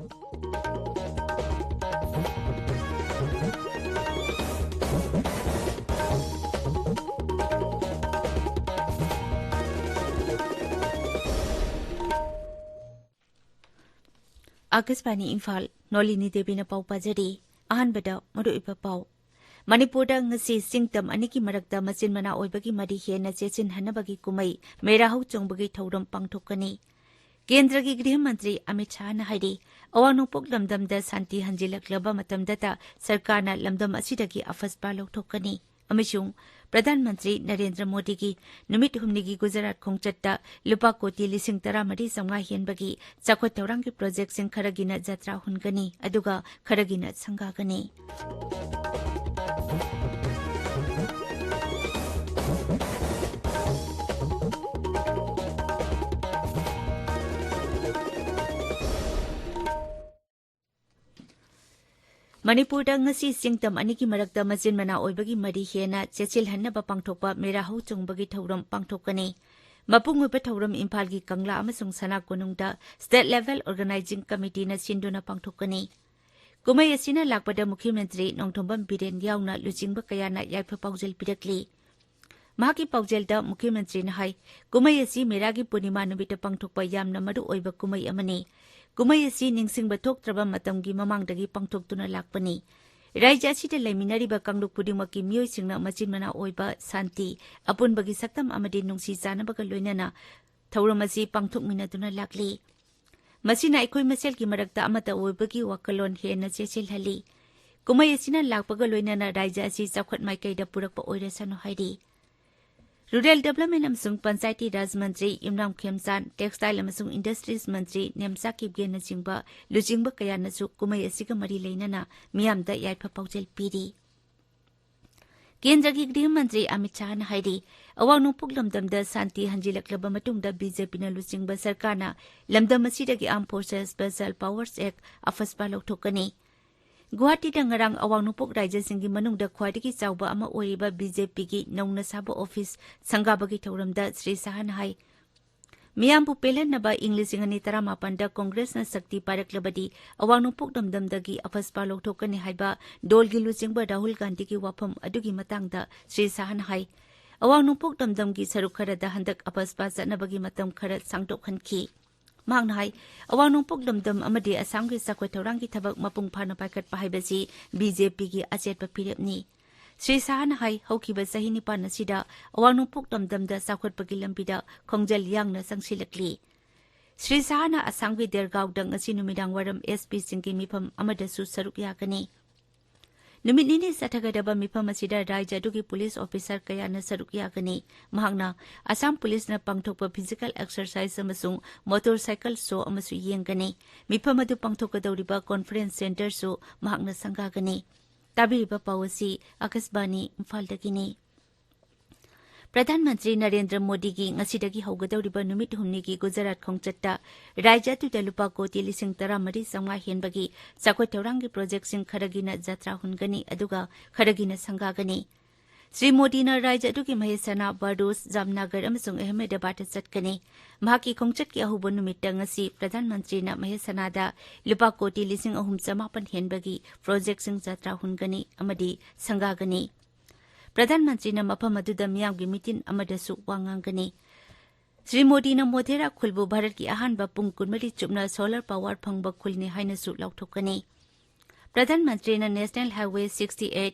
आकाशवाणी इम्फाल नोलिनी देवी ने पाउ पाजरी अहनबदा मरुइबा पाउ मणिपुरदा ngasi singtam aniki marakta machin mana oibagi mari hena chechin hanabagi kumai merahau chongbagi thauram pangthokani केंद्र की गृह मंत्री अमित शाह ने हाइरी अवानुपोक लमदमदा शांति हंजिलक्लबा मतमदता सरकारना लमदम असिदगी अफसपा लौथोकनी अमिसुंग प्रधानमंत्री नरेंद्र मोदी की नुमित हुमनिगी गुजरात खोंगचट्टा लुपा कोटी लिसिंग 13,500 हेनबगी चाखोत थौरांगी प्रोजेक्ट सिंग खरगिना जत्रा हुनगनी अदुगा खरगिना संगागनी मणिपुरदा ngasi singtam aniki marakta machin mana oibagi mari hena chechil hannaba pangthokpa merahau chungबगी thauram pangthokani mapung upa thauram imphal gi kangla amasung sana konungda state level organizing committee na sinduna pangthokani kumai asina lakpada mukhyamantri nongthombam biren yauna luchingba kayana yaifa paujel pirakli mahaki paujelda mukhyamantri na hai kumai asi meragi punima numita pangthokpa yamna maru oiba kumai amani कुमई असी निंगसिंगबा थोक्त्रबा मतमगी ममांगदगी पंगथोक्तुना लाकपनी राज्य असिदा लैमिनारिबा कांगलुक पुदिमकी मियोइसिंगना मचिन मना ओइबा शांति अपुनबगी सक्तम अमदि नुंसी जानबगा लोइनाना थौरम असी पंगथोकमिनादुना लाकली मसिना अखोय मसेलकी मरक्ता अमता ओइबगी वकलोन हेना चेचिलहली कुमई असिना लाकपगा लोइनाना राज्य असी चौखट माइकैदा पुरकपा ओइरसनो हाइरी rural development अमसुंग पंचायती राज मंत्री Imran खेमचान textile अमसुंग industries मंत्री नेमसा किबगेन चिंबा लुचिंबा कयानसु कुमई असिगा मरी लेनाना मियामदा याइफा पाउजेल पीरी केंद्र की गृह मंत्री अमित शाह ने हाइरी अवानुपुक लमदमदा शांति हंजिलक्लबा मतुंगदा बीजेपी न लुचिंबा सरकारना लमदम असिदगी armed forces special powers act AFSPA लौथोकनी गुवाहाटी नगरांग अवानुपोक राज्य सिंगी मनुंगदा ख्वाइदगी चाउबा अमा ओइरिबा बीजेपी की नौना साबा ऑफिस संगाबगी थौरमदा श्री शाहन हाई मियामबु पेलनबा इंग्लिश 2018 कांग्रेस न शक्ति पारकलबदी अवानुपोक दमदमदगी अफसपा लौथोकनी हाइबा डोलगी लुचिंगबा राहुल गांधी की वाफम अदुगी मतांगदा श्री शाहन हाई अवानुपोक दमदमगी सरुक खरदा हंदक अफसपा चनबगी मतम खर सांगदोखनखी मांगना हाई अवानुपोक दमदम अमदि असम की सखोय थौरांगी थबक मपुंग फाना पाइखटपा हाइबसी बीजेपी की अचेतपा फिरेपनी श्री शाहन हाई हौखिबा सही निपान असिदा अवानुपोक दमदमदा साखोटपगी लंबिदा खोंजल यांगना संगसिलकली श्री शाहन असम की देरगांवदा ngasi नुमिदांग वारम एसपी सिंगी मिफम अमदसु सरुक यागनी नुमितनिनि सथगदबा मिफम असिदा राज्य अदुगी पुलिस ऑफिसर कयाना सरुक यागनी महांगना असम पुलिस न पंगथोकपा फिजिकल एक्सरसाइज अमसुंग मोटरसाइकिल शो अमसु येंगनी मिफम अदु पंगथोकदौरिबा कॉन्फ्रेंस सेंटर सु महांगना संगागनी ताबिरिबा पावसी आकाशवाणी इम्फालदगिनी प्रधानमंत्री नरेंद्र मोदी की ngasiदगी हौगदौरिबा नुमित हुमनिगी गुजरात खोंगचट्टा राज्य तुदा लुपा कोटी 13,500 हेनबगी चाखोय थौरांगी प्रोजेक्ट सिंग खरगिना जत्रा हुनगनी अदुगा खरगिना संगागनी श्री मोदी न राज्य अदुगी महेसना बडोस जामनगर अमसुंग अहमदाबाद चटकनी महाकी खोंगचट की अहुब नुमित्ता ngasi प्रधानमंत्री न महेसनादा लुपा कोटी 3,900 हेनबगी प्रोजेक्ट सिंग जत्रा हुनगनी अमदी संगागनी प्रधानमंत्री न मफम अदुदा मियामगी मीटिंग अमदसु वांगांगनी श्री मोदी न मोधेरा खुलबु भारत की अहानबा पुंग कुनमरी चुपना सोलर पावर फंगबा खुलने हाइनसु लौथोकनी प्रधानमंत्री न नेशनल हाईवे 68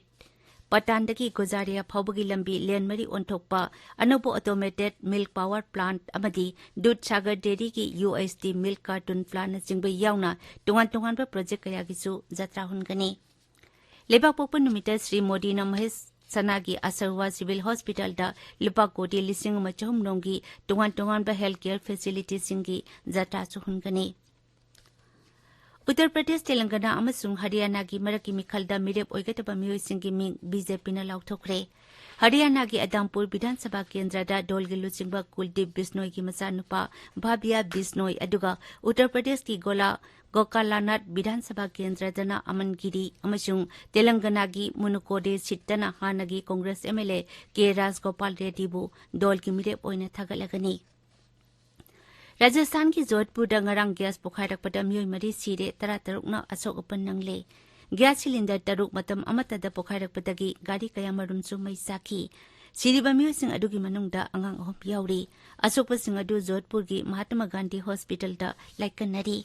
पटानदगी गुजारिया फाउबगी लंबी लेनमरी ओंथोकपा अनोबो ऑटोमेटेड मिल्क पावर प्लांट अमदी दूध सागर डेयरी की USD मिल्क कार्टून प्लांट जिंगबे यावना तोंगान तोंगानबा प्रोजेक्ट कयागिसु जत्रा हुनगनी लेबाक पोपन नुमिता श्री मोदी न महेश सनागी असरवा सिविल हॉस्पिटल दा लुपा कोटी 1,600 की तोंगान तोंगानबा हेल्थ केयर फैसिलिटी सिंगी जत्रा हुनगनी उत्तर प्रदेश तेलंगाना अमसुंग हरियाणा की मरकी मिखलदा मिरेप ओइगतबा मियोइसिंगी मिंग बीजेपी न लाउथोखरे हरियाणा की अदामपुर विधानसभा केंद्रदा डोलगी लुचिंगबा कुलदीप बिश्नोई की मचानुपा भाबिया बिश्नोई अदुगा उत्तर प्रदेश की गोकालानाथ विधानसभा केंद्रदना अमनगिरी अमसुंग तेलंगाना की मुनुकोडे सिटना हानगी कांग्रेस MLA के राजगोपाल रेड्डीबु डोल की मिरेप ओइना थगलगनी राजस्थान की जोधपुर नgarang गैस पोखाइरकपदा मियोय मरी सिरे 13 असोक अपन नंगले गैस सिलिंडर 3 मतम अमतदा पोखाइरकपदगी गाड़ी कयामरुमसु मई साखी सिरिबा मियोयसिंग अदुगी मनुंगदा अंगांग अहम यावरी असोकपसिंग अदु जोधपुर की महात्मा गांधी हॉस्पिटल दा लाइकनरी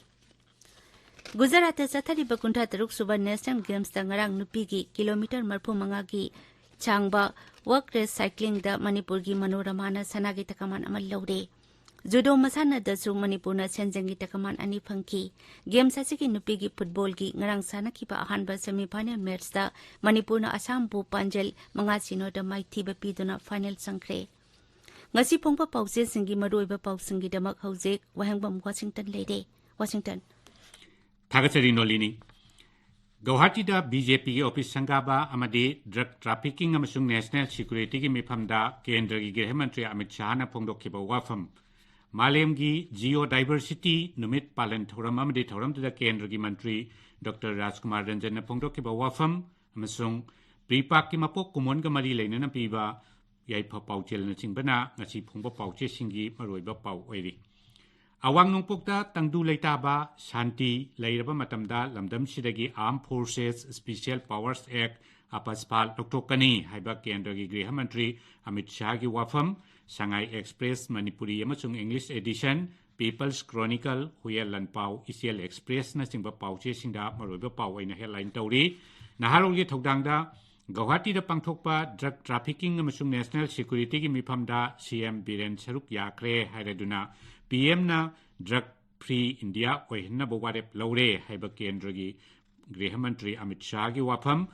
गुजरात चथरिबा 53 सुबा नेशनल गेम्स दा ngarang नुपी की किलोमीटर 45 की चांगबा वर्क रेस साइक्लिंग दा मणिपुर की मनोरमा सनागी तकमान अमल लौरे जुडो मसाना दसु मणिपुर सेंजंगी तकमान अनि फंकी गेम्स असिगी नुपी की फुटबॉल की ngarang सानखिबा अहानबा सेमीफाइनल मैच दा मणिपुर असम बु पांजल 5-0 दा माइथीबा पीदुना final संख्रे ngasi phongpa pause singi maroiba pausingi damak hauze Wahengbam Washington leide Washington Thagachari Nolini Guwahati da BJP ki office sangaba amadi drug trafficking amasung national security ki mifamda kendra ki Gृह मंत्री Amit Shah na phongdokhiba wafam Malem gi geodiversity numit palan thoram amadi thoram da kendra ki मंत्री Dr. Rajkumar Ranjan na phongdokhiba wafam amasung pripak ki mapok kumon ga mari leina na piba yaipa pauchel na chingbana ngasi phongba pauche singi maroiba pau oiri Awang nungpokta tangdu leitaba shanti leiraba matamda lamdam sidagi Armed Forces Special Powers Act apaspal doktokani haiba kendra gi Gृह मंत्री Amit Shah gi wafam Shanghai Express Manipuri amasung English edition People's Chronicle Huyal Lanpau Isial Express na singba pauche singda maroiba pau oina headline tawri naharol gi thogdangda Guwahati da pangthokpa drug trafficking amasung national security gi mifamda CM Biren Saruk yakre hairaduna PM na drug free India oihna bowarep laure haiba kendra gi Gृह मंत्री Amit Shah gi wafam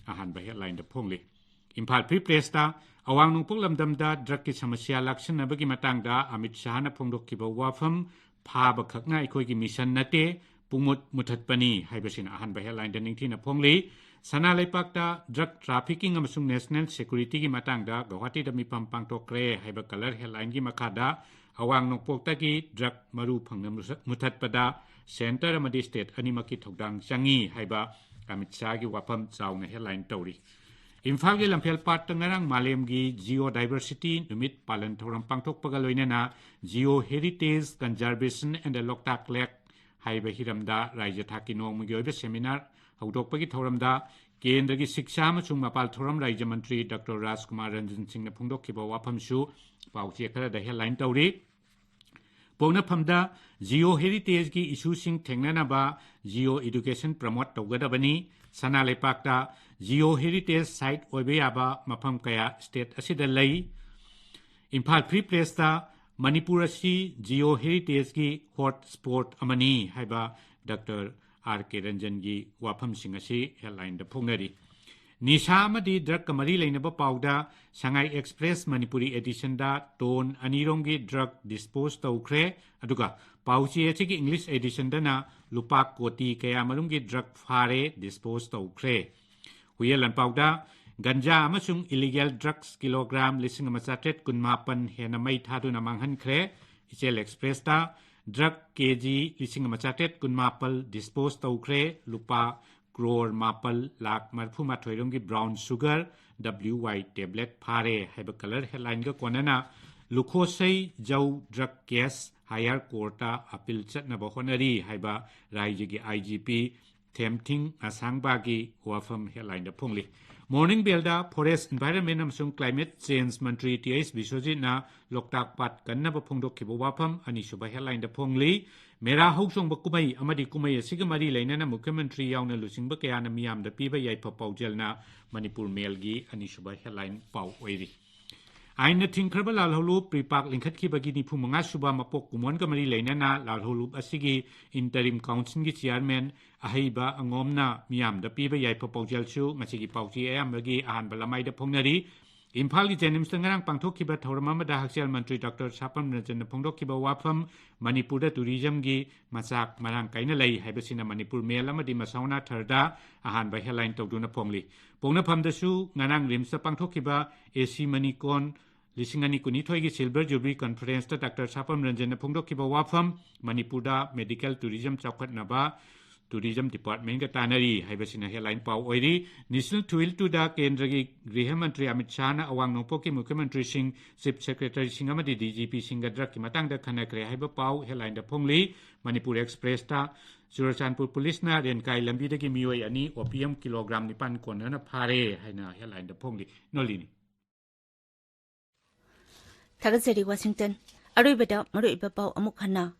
ahanba headline da phongli Imphal Free Press ta awang nungpok lamdam da drug ki samasya lakshanabagi matang da Amit Shah na phongdokkiba wafam phaba khakna ikoi gi mission nate pumut muthatpani haibasina ahanba headline da ningthina phongli Sana Laipakta drug trafficking amasung national security ki matang da Guwahati da mipam pangtokre haiba color headline gi makada awang nokpokta ki drug maru phangna muthatpada center amadi state animaki thogdang changi haiba Amit Shah gi wafam chawna headline tawri Imphal gi lamphel pat tangarang malem gi geodiversity numit palan thoram pangthokpaga loinana geo heritage conservation and the Loktak Lake haiba hiramda raija thaki nongmugi oiba seminar Haudokpagi thoramda kendra gi shiksha amachung mapal thoram raija mantri Dr. Rajkumar Ranjan Singh na phongdokhiba wafamsu pauche khara da headline tawri Pona phamda geo heritage gi issue sing thengnana ba geo education promote tawgadabani sana lepakta geo heritage site oibe yaba mafam kaya state asida lei Imphal Free Press ta Manipur asi geo heritage gi hot spot amani haiba Dr. R.K. Ranjan gi wafam singasi headline da phongnari Nisha amadi drug kamari leinaba pauda Shanghai Express Manipuri edition da ton anirong gi drug dispose tawkhre aduga pauchi achigi English edition da na lupa koti kaya marum gi drug fare dispose tawkhre huyelan pauda ganja amasung illegal drugs kilogram lising amachatet kunmapan hena mai thaduna manghan khre Ichel Express da drug kg lising amachatet kunmapal dispose tawkhre lupa crore mapal lakh marphuma thoirong gi brown sugar WY tablet phare haiba color headline ga konana lukhosai jau drug case higher court appeal chatna bahonari haiba raiji gi IGP Themthing Asangba gi wafam headline da phongli Morning Bell da Forest Environment amsung Climate Change Mantri TS Biswajit na Loktak Pat kanna ba phongdokhiba wafam ani suba headline da phongli Mera Housong Bakumai Amadi Kumai Sigamari Lainana Mukhyamantri yauna lusingba kayana miyamda piba yaipa paujelna Manipur Mailgi ani suba headline pau oiri Aina thingkraba lalholu pripak lingkhatkibagi nifu manga suba mapok kumon kamari lainana lalholu asigi interim council gi chairman ahaiba angomna miyamda piba yaipa paujelchu ngasigi pauchi ayambagi ahanba lamaida phongnari Imphal gi Jenims tangarang pangthokhiba thorama da Hakchial Mantri Dr. Sapam Ranjan phongdokhiba wafam Manipur da tourism gi machak marang kaina lei haibasina Manipur Mail amadi masauna tharda ahanba headline tawduna phongli pongna phamdasu nganang rimsa pangthokhiba AC Manikon Lisingani kunithoi gi Silver Jubilee Conference da Dr. Sapam Ranjan phongdokhiba wafam Manipur da medical tourism chawkhatnaba tourism department ka tanari haibasina headline pau oiri national twil to da kendra gi griha mantri Amit Shah na awang nongpo ki mukhyamantri sing chief secretary sing amadi DGP sing ga drak ki matang da khanakre haiba pau headline da phongli Manipur Express ta Churachandpur police na ren kai lambi da ki mioi ani opium kilogram nipan kon na phare haina headline da phongli Nolini Thagazari Washington Aruibada Maruiba Pau Amuk Hana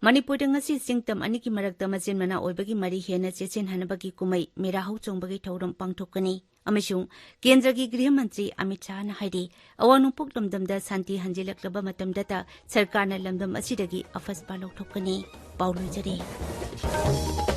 Manipur ngasi singtam aniki marakta machin mana oibagi mari hena chechin hanabagi kumai mera hau chongbagi thauram pangthokani amashung kendragi griha mantri Amit Shah na haidi awanupuk lamdamda santi hanjilaklaba matamdata sarkarna lamdam asidagi afaspa lokthokani paulujare